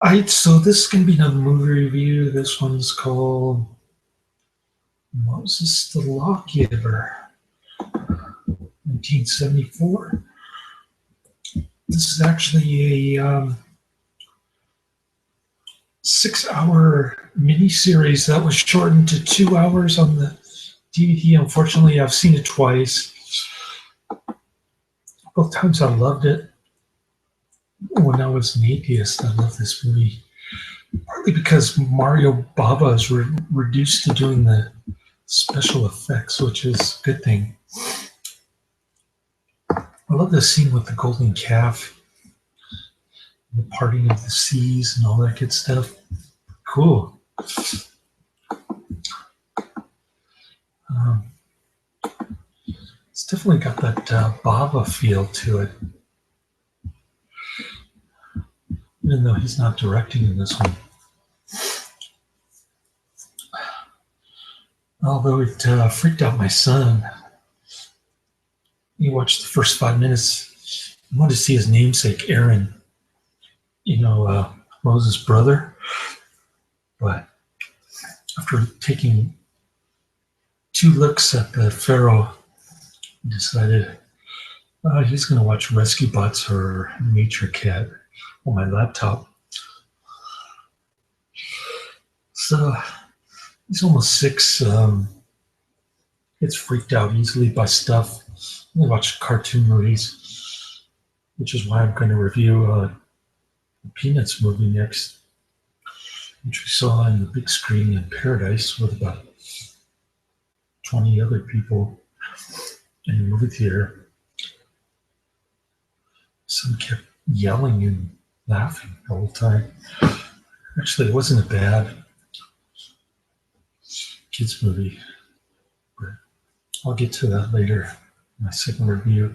So this is going to be another movie review. This one's called Moses the Lawgiver, 1974. This is actually a 6-hour miniseries that was shortened to 2 hours on the DVD. Unfortunately, I've seen it twice. Both times I loved it. When I was an atheist, I loved this movie. Partly because Mario Bava is reduced to doing the special effects, which is a good thing. I love the scene with the golden calf, the parting of the seas, and all that good stuff. Cool. It's definitely got that Bava feel to it, even though he's not directing in this one. Although it freaked out my son. He watched the first 5 minutes. He wanted to see his namesake, Aaron, Moses' brother. But after taking 2 looks at the Pharaoh, he decided he's going to watch Rescue Bots or Nature Cat on my laptop. So he's almost 6. Gets freaked out easily by stuff. I watch cartoon movies, which is why I'm going to review the Peanuts movie next, which we saw on the big screen in Paradise with about 20 other people in the movie theater. Some kept yelling and laughing the whole time. Actually, it wasn't a bad kids movie, but I'll get to that later in my second review.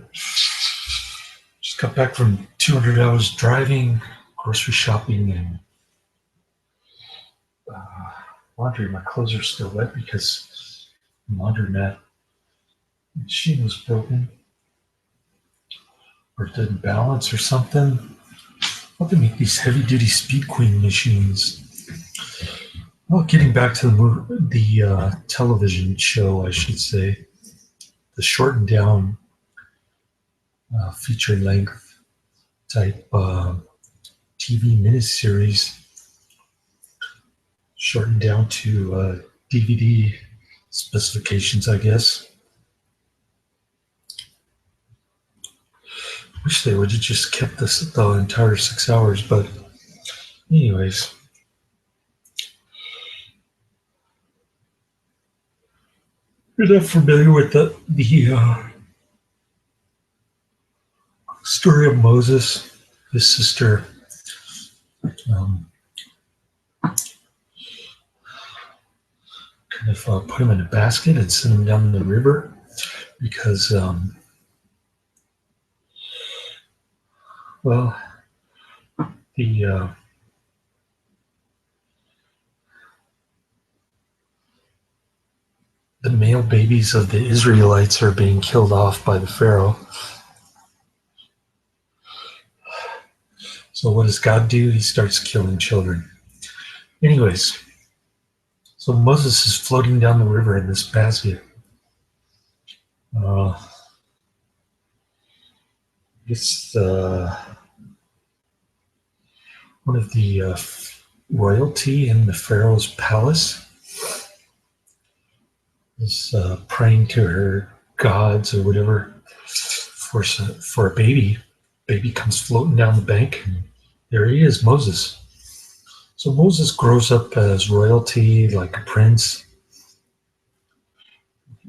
Just got back from 200 hours driving, grocery shopping, and laundry. My clothes are still wet because the laundromat machine was broken or didn't balance or something. How they make these heavy-duty Speed Queen machines? Well, getting back to the television show, I should say, the shortened down feature-length type TV miniseries, shortened down to DVD specifications, I guess. Wish they would have just kept this the entire 6 hours, but anyways. You're not familiar with the story of Moses, his sister. Kind of put him in a basket and sent him down the river because, the male babies of the Israelites are being killed off by the Pharaoh. So what does God do? He starts killing children. Anyways, so Moses is floating down the river in this basket. It's one of the royalty in the Pharaoh's palace is praying to her gods or whatever for a baby. Baby comes floating down the bank, and there he is, Moses. So Moses grows up as royalty, like a prince,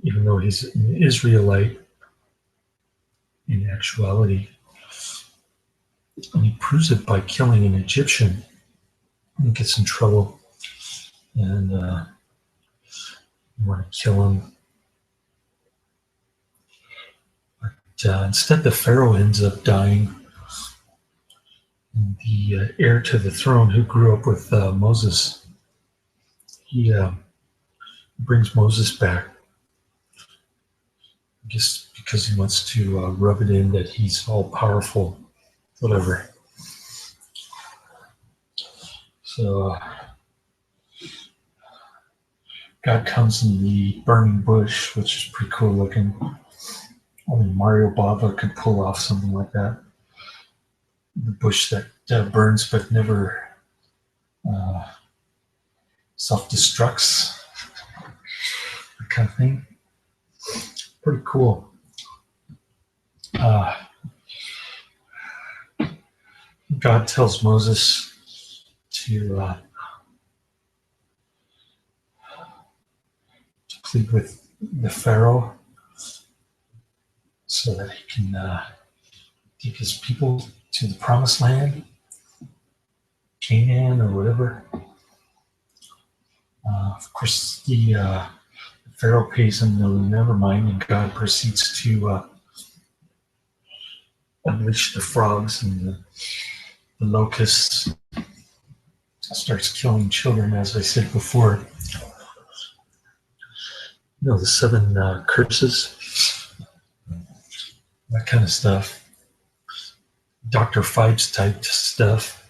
even though he's an Israelite in actuality. And he proves it by killing an Egyptian and gets in trouble. And you want to kill him. But instead, the Pharaoh ends up dying. And the heir to the throne, who grew up with Moses, he brings Moses back. I guess because he wants to rub it in that he's all powerful, whatever. So God comes in the burning bush, which is pretty cool looking. Only Mario Bava could pull off something like that. The bush that burns but never self-destructs, that kind of thing. Pretty cool. God tells Moses to plead with the Pharaoh so that he can take his people to the promised land, Canaan or whatever. Of course, the Pharaoh pays him no, never mind, and God proceeds to unleash the frogs and the locusts. Starts killing children, as I said before. You know, the 7 curses, that kind of stuff. Dr. Phibes type stuff.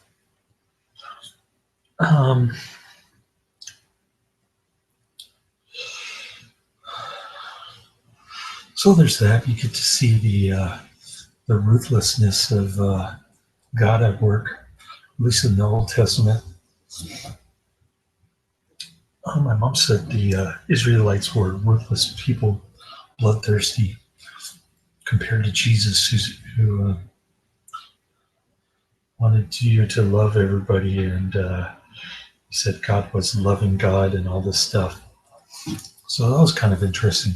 So there's that. You get to see the ruthlessness of God at work, at least in the Old Testament. My mom said the Israelites were ruthless people, bloodthirsty, compared to Jesus, who wanted you to love everybody, and he said God was a loving God and all this stuff. So that was kind of interesting.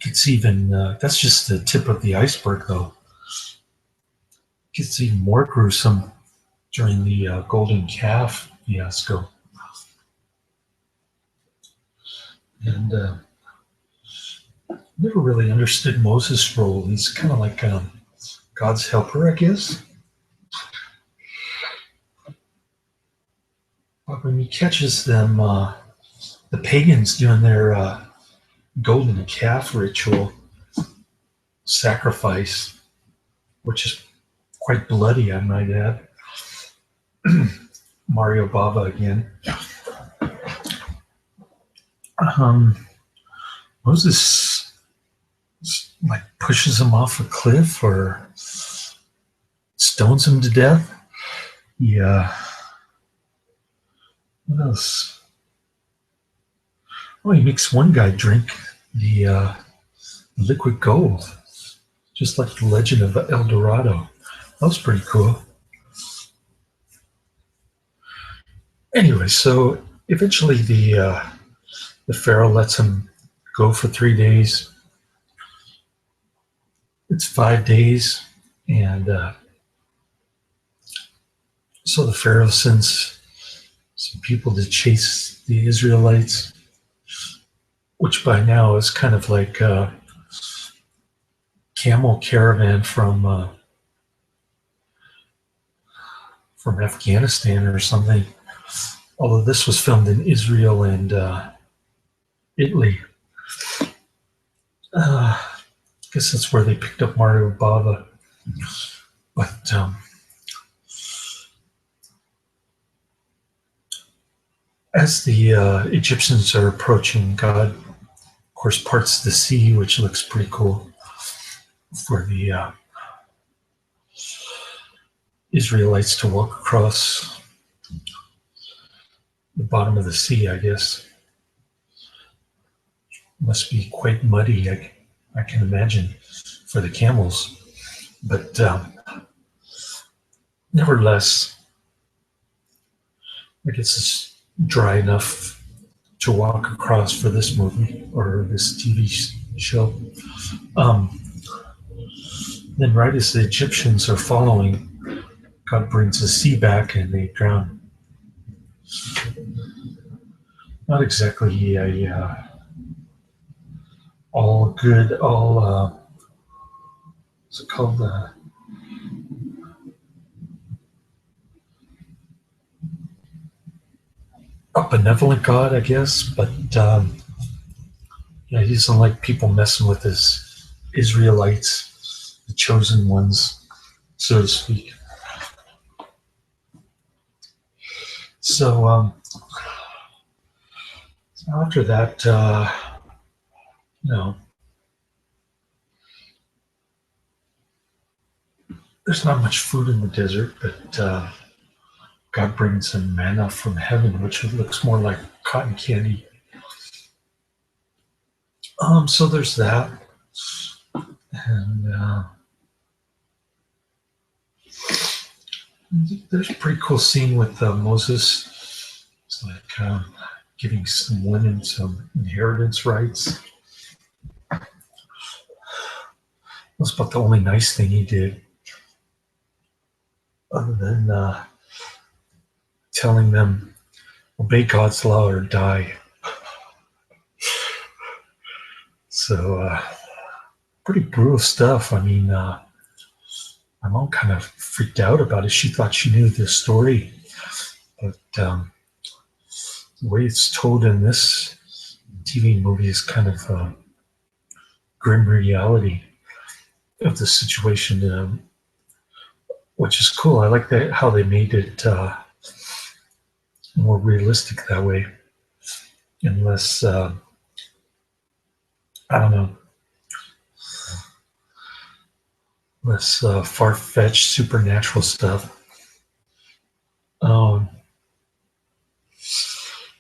It's even, that's just the tip of the iceberg, though. It gets even more gruesome during the golden calf fiasco. And never really understood Moses' role. He's kind of like God's helper, I guess. But when he catches them, the pagans doing their golden calf ritual sacrifice, which is quite bloody, I might add. Mario Bava again. Moses like pushes him off a cliff or stones him to death. Yeah. What else? Oh, he makes one guy drink the liquid gold, just like the legend of El Dorado. That was pretty cool. Anyway, so eventually the Pharaoh lets him go for 3 days. It's 5 days, and so the Pharaoh sends some people to chase the Israelites, which by now is kind of like a camel caravan from Afghanistan or something. Although this was filmed in Israel and Italy. I guess that's where they picked up Mario Bava. But as the Egyptians are approaching, God, of course, parts the sea, which looks pretty cool for the Israelites to walk across the bottom of the sea, I guess. Must be quite muddy, I can imagine, for the camels. But nevertheless, I guess it's dry enough to walk across for this movie or this TV show. Then right as the Egyptians are following, God brings the sea back and they drown. Not exactly a all good, all what's it called? A benevolent God, I guess, but yeah, he doesn't like people messing with his Israelites, the chosen ones, so to speak. So after that, you know, there's not much food in the desert, but God brings some manna from heaven, which looks more like cotton candy. So there's that, and there's a pretty cool scene with Moses. It's like giving some women some inheritance rights. That's about the only nice thing he did, other than telling them, obey God's law or die. So pretty brutal stuff. I mean, my mom kind of freaked out about it. She thought she knew the story, but the way it's told in this TV movie is kind of grim reality of the situation, which is cool. I like that how they made it more realistic that way, and less I don't know, less far-fetched supernatural stuff.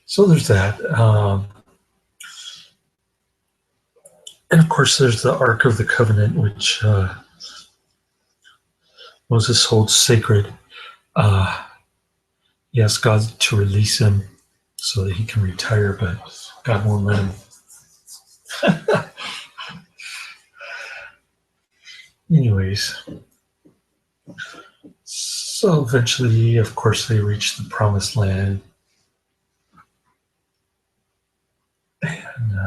So there's that. And of course, there's the Ark of the Covenant, which Moses holds sacred. He asks God to release him so that he can retire, but God won't let him. Anyways, so eventually, of course, they reach the promised land. And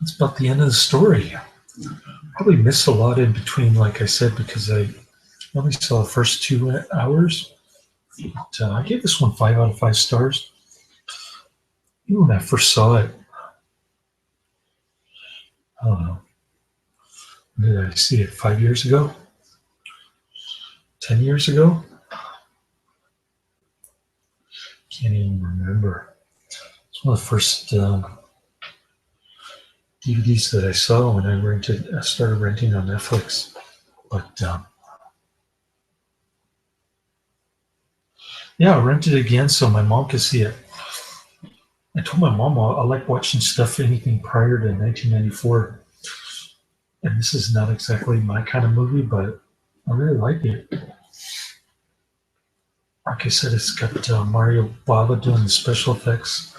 that's about the end of the story. Probably missed a lot in between, like I said, because I only saw the first 2 hours. But, I gave this one 5 out of 5 stars. Even when I first saw it, I don't know. When did I see it? 5 years ago? 10 years ago? Can't even remember. It's one of the first DVDs that I saw when I started renting on Netflix. But yeah, I rented it again so my mom could see it. I told my mom I like watching stuff, anything prior to 1994. And this is not exactly my kind of movie, but I really like it. Like I said, it's got Mario Bava doing the special effects.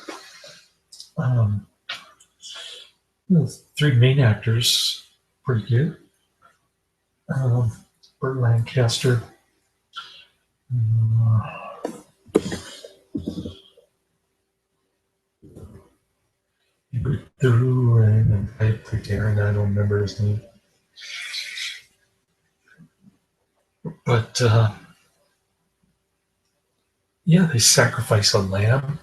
The 3 main actors, pretty good. Burt Lancaster. Ingrid and I played Aaron. I don't remember his name. But yeah, they sacrifice a lamb.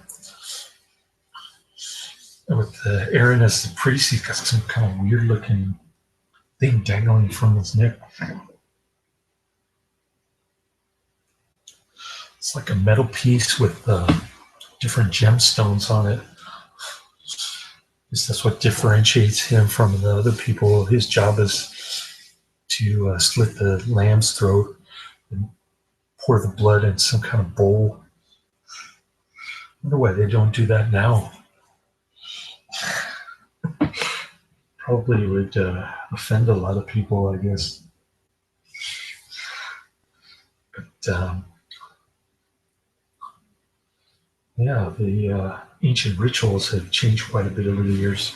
And with Aaron as the priest, he's got some kind of weird looking thing dangling from his neck. It's like a metal piece with different gemstones on it. That's what differentiates him from the other people. His job is to slit the lamb's throat and pour the blood in some kind of bowl. I wonder why they don't do that now. Probably would offend a lot of people, I guess. But yeah, the ancient rituals have changed quite a bit over the years.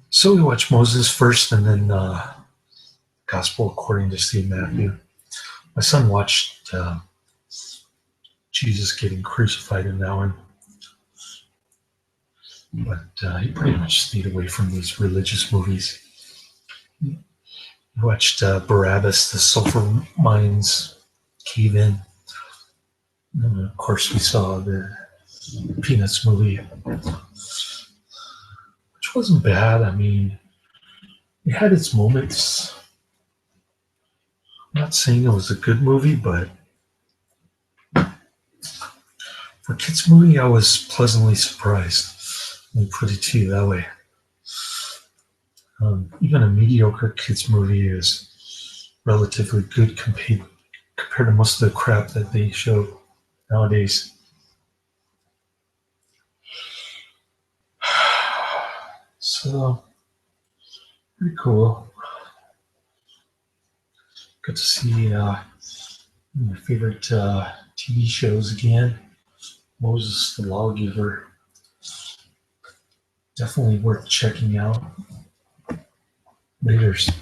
So we watched Moses first, and then Gospel according to St. Matthew. My son watched Jesus getting crucified in that one. But he pretty much stayed away from these religious movies. He watched Barabbas, the sulfur mines cave in. And of course, we saw the Peanuts movie, which wasn't bad. I mean, it had its moments. not saying it was a good movie, but for a kids movie, I was pleasantly surprised. Let me put it to you that way. Even a mediocre kids movie is relatively good compared to most of the crap that they show nowadays. So, pretty cool. Good to see my favorite TV shows again. Moses the Lawgiver. Definitely worth checking out. Laters.